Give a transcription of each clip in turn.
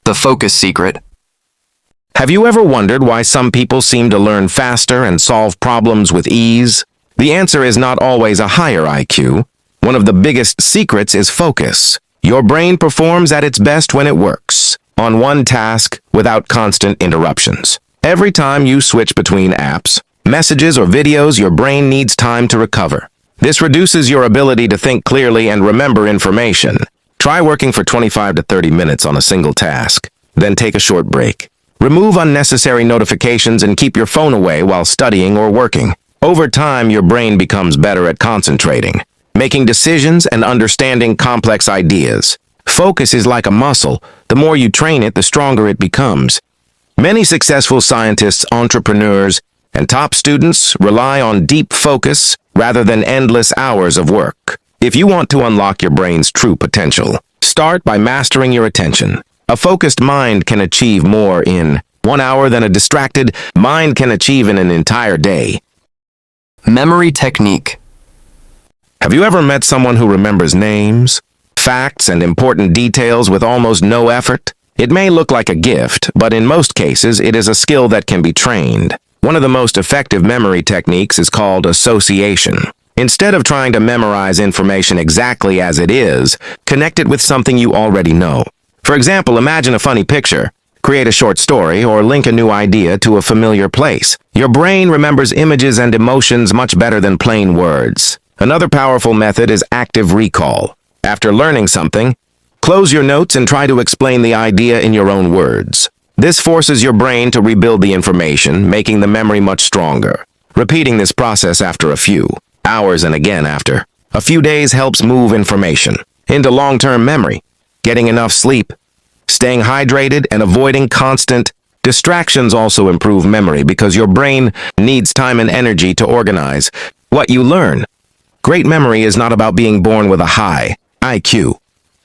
The focus secret. Have you ever wondered why some people seem to learn faster and solve problems with ease? The answer is not always a higher IQ. One of the biggest secrets is focus. Your brain performs at its best when it works on one task without constant interruptions. Every time you switch between apps, messages, or videos, your brain needs time to recover. This reduces your ability to think clearly and remember information. Try working for 25 to 30 minutes on a single task, then take a short break. Remove unnecessary notifications and keep your phone away while studying or working. Over time, your brain becomes better at concentrating, making decisions and understanding complex ideas. Focus is like a muscle. The more you train it, the stronger it becomes. Many successful scientists, entrepreneurs, and top students rely on deep focus rather than endless hours of work. If you want to unlock your brain's true potential, start by mastering your attention. A focused mind can achieve more in 1 hour than a distracted mind can achieve in an entire day. Memory technique. Have you ever met someone who remembers names, facts, and important details with almost no effort? It may look like a gift, but in most cases, it is a skill that can be trained. One of the most effective memory techniques is called association. Instead of trying to memorize information exactly as it is, connect it with something you already know. For example, imagine a funny picture, create a short story, or link a new idea to a familiar place. Your brain remembers images and emotions much better than plain words. Another powerful method is active recall. After learning something, close your notes and try to explain the idea in your own words. This forces your brain to rebuild the information, making the memory much stronger. Repeating this process after a few hours and again after a few days helps move information into long-term memory. Getting enough sleep, staying hydrated, and avoiding constant distractions also improve memory because your brain needs time and energy to organize what you learn. Great memory is not about being born with a high IQ.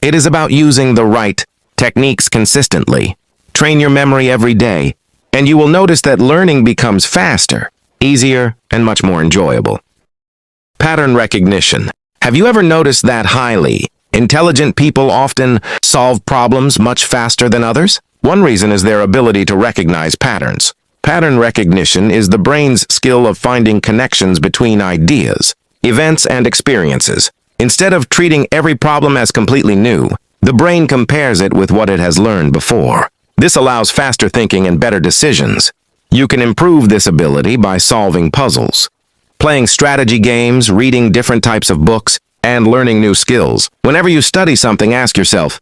It is about using the right techniques consistently. Train your memory every day, and you will notice that learning becomes faster, easier, and much more enjoyable. Pattern recognition. Have you ever noticed that highly intelligent people often solve problems much faster than others? One reason is their ability to recognize patterns. Pattern recognition is the brain's skill of finding connections between ideas, events, and experiences. Instead of treating every problem as completely new, the brain compares it with what it has learned before. This allows faster thinking and better decisions. You can improve this ability by solving puzzles, playing strategy games, reading different types of books, and learning new skills. Whenever you study something, ask yourself,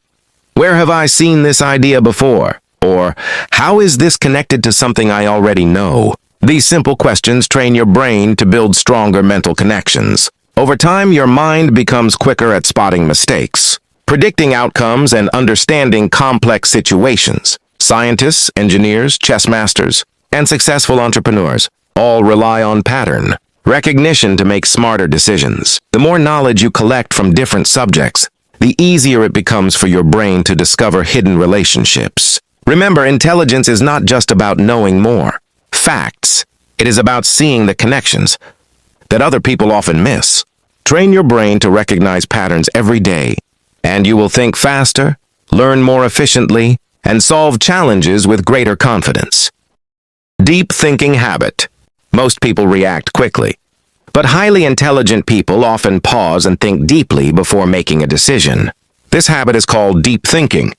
where have I seen this idea before? Or, how is this connected to something I already know? These simple questions train your brain to build stronger mental connections. Over time, your mind becomes quicker at spotting mistakes, predicting outcomes, and understanding complex situations. Scientists, engineers, chess masters, and successful entrepreneurs all rely on pattern recognition to make smarter decisions. The more knowledge you collect from different subjects, the easier it becomes for your brain to discover hidden relationships. Remember, intelligence is not just about knowing more facts. It is about seeing the connections that other people often miss. Train your brain to recognize patterns every day, and you will think faster, learn more efficiently, and solve challenges with greater confidence. Deep thinking habit. Most people react quickly, but highly intelligent people often pause and think deeply before making a decision. This habit is called deep thinking,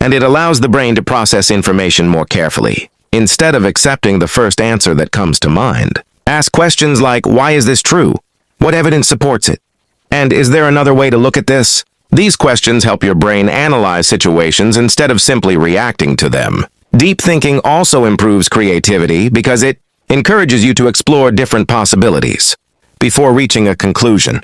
and it allows the brain to process information more carefully. Instead of accepting the first answer that comes to mind, ask questions like, why is this true? What evidence supports it? And is there another way to look at this? These questions help your brain analyze situations instead of simply reacting to them. Deep thinking also improves creativity because it encourages you to explore different possibilities before reaching a conclusion.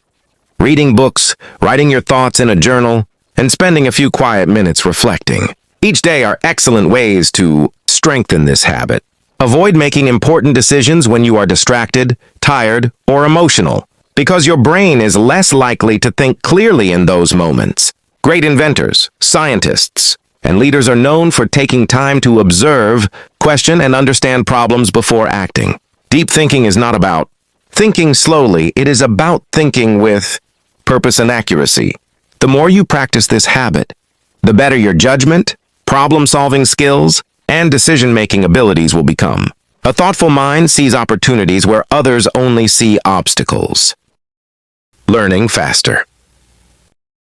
Reading books, writing your thoughts in a journal, and spending a few quiet minutes reflecting each day are excellent ways to strengthen this habit. Avoid making important decisions when you are distracted, tired, or emotional, because your brain is less likely to think clearly in those moments. Great inventors, scientists, and leaders are known for taking time to observe, question, and understand problems before acting. Deep thinking is not about thinking slowly, it is about thinking with purpose and accuracy. The more you practice this habit, the better your judgment, problem-solving skills, and decision-making abilities will become. A thoughtful mind sees opportunities where others only see obstacles. Learning faster.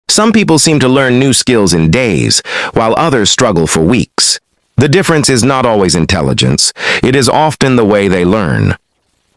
Some people seem to learn new skills in days, while others struggle for weeks. The difference is not always intelligence, it is often the way they learn.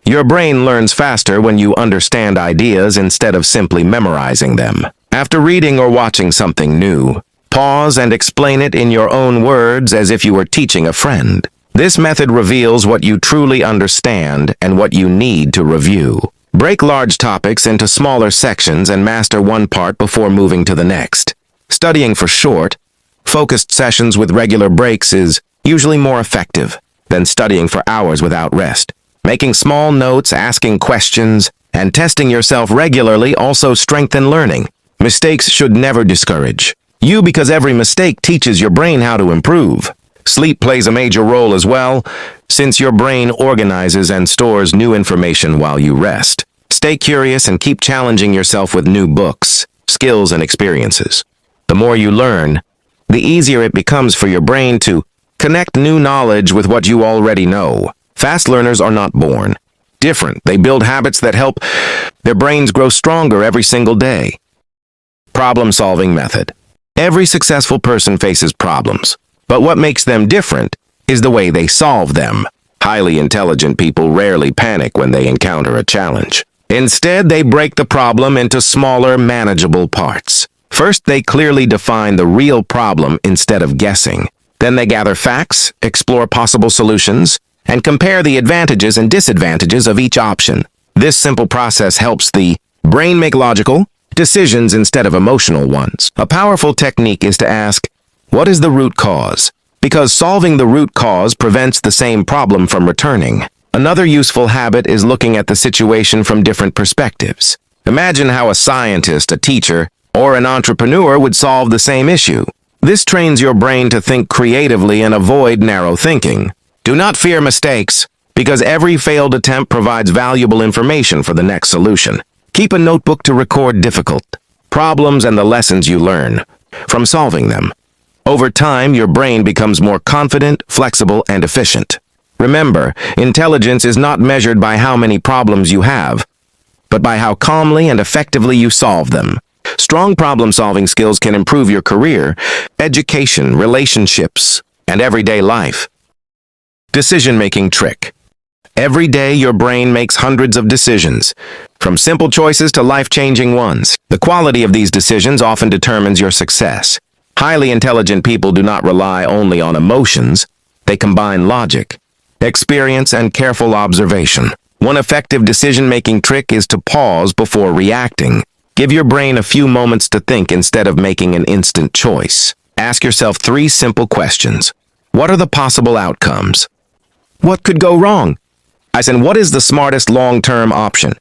Your brain learns faster when you understand ideas instead of simply memorizing them. After reading or watching something new, pause and explain it in your own words as if you were teaching a friend. This method reveals what you truly understand and what you need to review. Break large topics into smaller sections and master one part before moving to the next. Studying for short, focused sessions with regular breaks is usually more effective than studying for hours without rest. Making small notes, asking questions, and testing yourself regularly also strengthen learning. Mistakes should never discourage you because every mistake teaches your brain how to improve. Sleep plays a major role as well, since your brain organizes and stores new information while you rest. Stay curious and keep challenging yourself with new books, skills, and experiences. The more you learn, the easier it becomes for your brain to connect new knowledge with what you already know. Fast learners are not born different. They build habits that help their brains grow stronger every single day. Problem-solving method. Every successful person faces problems, but what makes them different is the way they solve them. Highly intelligent people rarely panic when they encounter a challenge. Instead, they break the problem into smaller, manageable parts. First, they clearly define the real problem instead of guessing. Then they gather facts, explore possible solutions, and compare the advantages and disadvantages of each option. This simple process helps the brain make logical decisions instead of emotional ones. A powerful technique is to ask, what is the root cause? Because solving the root cause prevents the same problem from returning. Another useful habit is looking at the situation from different perspectives. Imagine how a scientist, a teacher, or an entrepreneur would solve the same issue. This trains your brain to think creatively and avoid narrow thinking. Do not fear mistakes, because every failed attempt provides valuable information for the next solution. Keep a notebook to record difficult problems and the lessons you learn from solving them. Over time, your brain becomes more confident, flexible, and efficient. Remember, intelligence is not measured by how many problems you have, but by how calmly and effectively you solve them. Strong problem-solving skills can improve your career, education, relationships, and everyday life. Decision-making trick. Every day, your brain makes hundreds of decisions, from simple choices to life-changing ones. The quality of these decisions often determines your success. Highly intelligent people do not rely only on emotions. They combine logic, experience, and careful observation. One effective decision-making trick is to pause before reacting. Give your brain a few moments to think instead of making an instant choice. Ask yourself 3 simple questions. What are the possible outcomes? What could go wrong? And what is the smartest long-term option?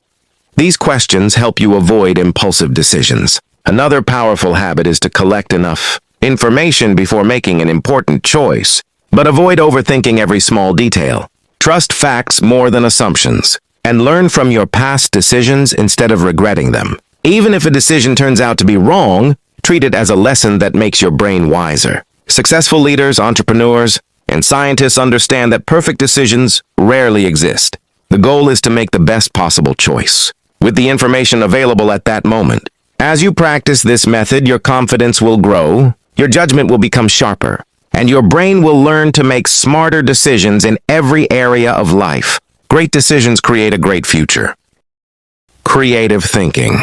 These questions help you avoid impulsive decisions. Another powerful habit is to collect enough information before making an important choice, but avoid overthinking every small detail. Trust facts more than assumptions, and learn from your past decisions instead of regretting them. Even if a decision turns out to be wrong, treat it as a lesson that makes your brain wiser. Successful leaders, entrepreneurs, and scientists understand that perfect decisions rarely exist. The goal is to make the best possible choice, with the information available at that moment. As you practice this method, your confidence will grow, your judgment will become sharper, and your brain will learn to make smarter decisions in every area of life. Great decisions create a great future. Creative thinking.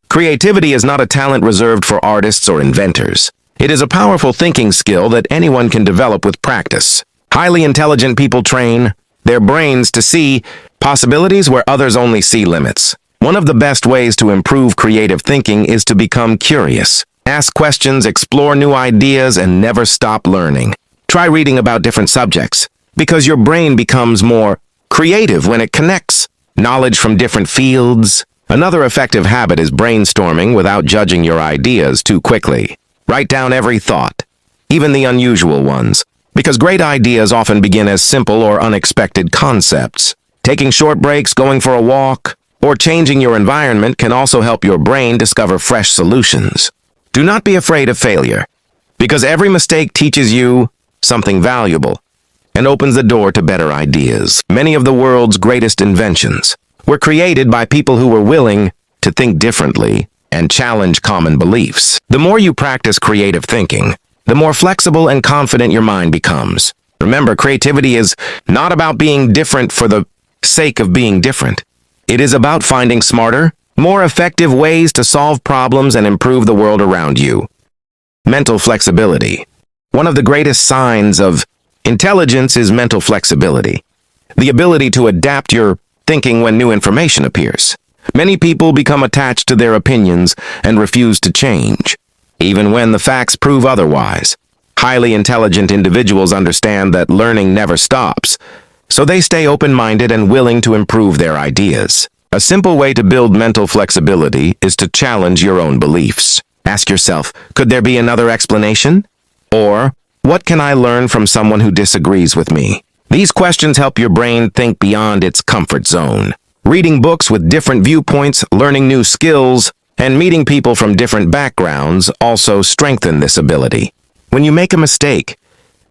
Creativity is not a talent reserved for artists or inventors. It is a powerful thinking skill that anyone can develop with practice. Highly intelligent people train their brains to see possibilities where others only see limits. One of the best ways to improve creative thinking is to become curious. Ask questions, explore new ideas, and never stop learning. Try reading about different subjects, because your brain becomes more creative when it connects knowledge from different fields. Another effective habit is brainstorming without judging your ideas too quickly. Write down every thought, even the unusual ones, because great ideas often begin as simple or unexpected concepts. Taking short breaks, going for a walk, or changing your environment can also help your brain discover fresh solutions. Do not be afraid of failure, Because every mistake teaches you something valuable and opens the door to better ideas. Many of the world's greatest inventions were created by people who were willing to think differently and challenge common beliefs. The more you practice creative thinking, the more flexible and confident your mind becomes. Remember, creativity is not about being different for the sake of being different. It is about finding smarter, more effective ways to solve problems and improve the world around you. Mental flexibility. One of the greatest signs of intelligence is mental flexibility, the ability to adapt your thinking when new information appears. Many people become attached to their opinions and refuse to change, even when the facts prove otherwise. Highly intelligent individuals understand that learning never stops, so they stay open-minded and willing to improve their ideas. A simple way to build mental flexibility is to challenge your own beliefs. Ask yourself, could there be another explanation? Or, what can I learn from someone who disagrees with me? These questions help your brain think beyond its comfort zone. Reading books with different viewpoints, learning new skills, and meeting people from different backgrounds also strengthen this ability. When you make a mistake,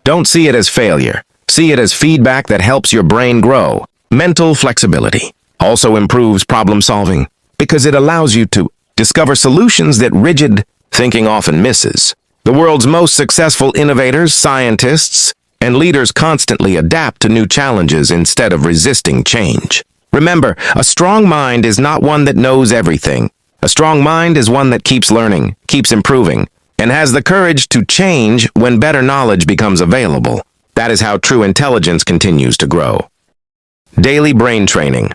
don't see it as failure. See it as feedback that helps your brain grow. Mental flexibility also improves problem solving because it allows you to discover solutions that rigid thinking often misses. The world's most successful innovators, scientists, and leaders constantly adapt to new challenges instead of resisting change. Remember, a strong mind is not one that knows everything. A strong mind is one that keeps learning, keeps improving, and has the courage to change when better knowledge becomes available. That is how true intelligence continues to grow. Daily brain training.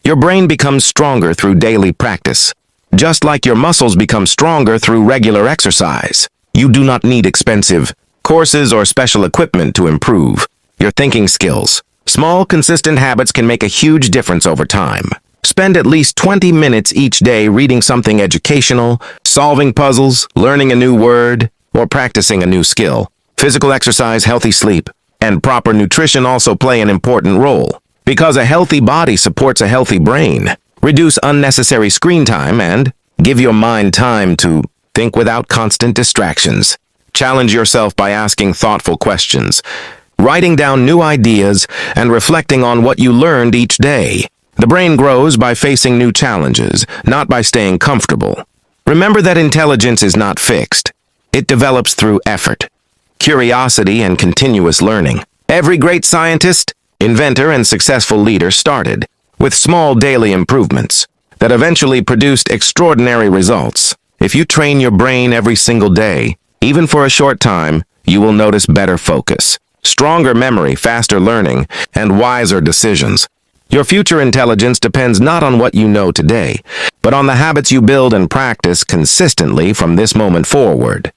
Your brain becomes stronger through daily practice. Just like your muscles become stronger through regular exercise. You do not need expensive courses or special equipment to improve your thinking skills. Small, consistent habits can make a huge difference over time. Spend at least 20 minutes each day reading something educational, solving puzzles, learning a new word, or practicing a new skill. Physical exercise, healthy sleep, and proper nutrition also play an important role. Because a healthy body supports a healthy brain. Reduce unnecessary screen time and give your mind time to think without constant distractions. Challenge yourself by asking thoughtful questions, writing down new ideas, and reflecting on what you learned each day. The brain grows by facing new challenges, not by staying comfortable. Remember that intelligence is not fixed. It develops through effort, curiosity, and continuous learning. Every great scientist, inventor, and successful leader started with small daily improvements that eventually produced extraordinary results. If you train your brain every single day, even for a short time, you will notice better focus, stronger memory, faster learning, and wiser decisions. Your future intelligence depends not on what you know today, but on the habits you build and practice consistently from this moment forward.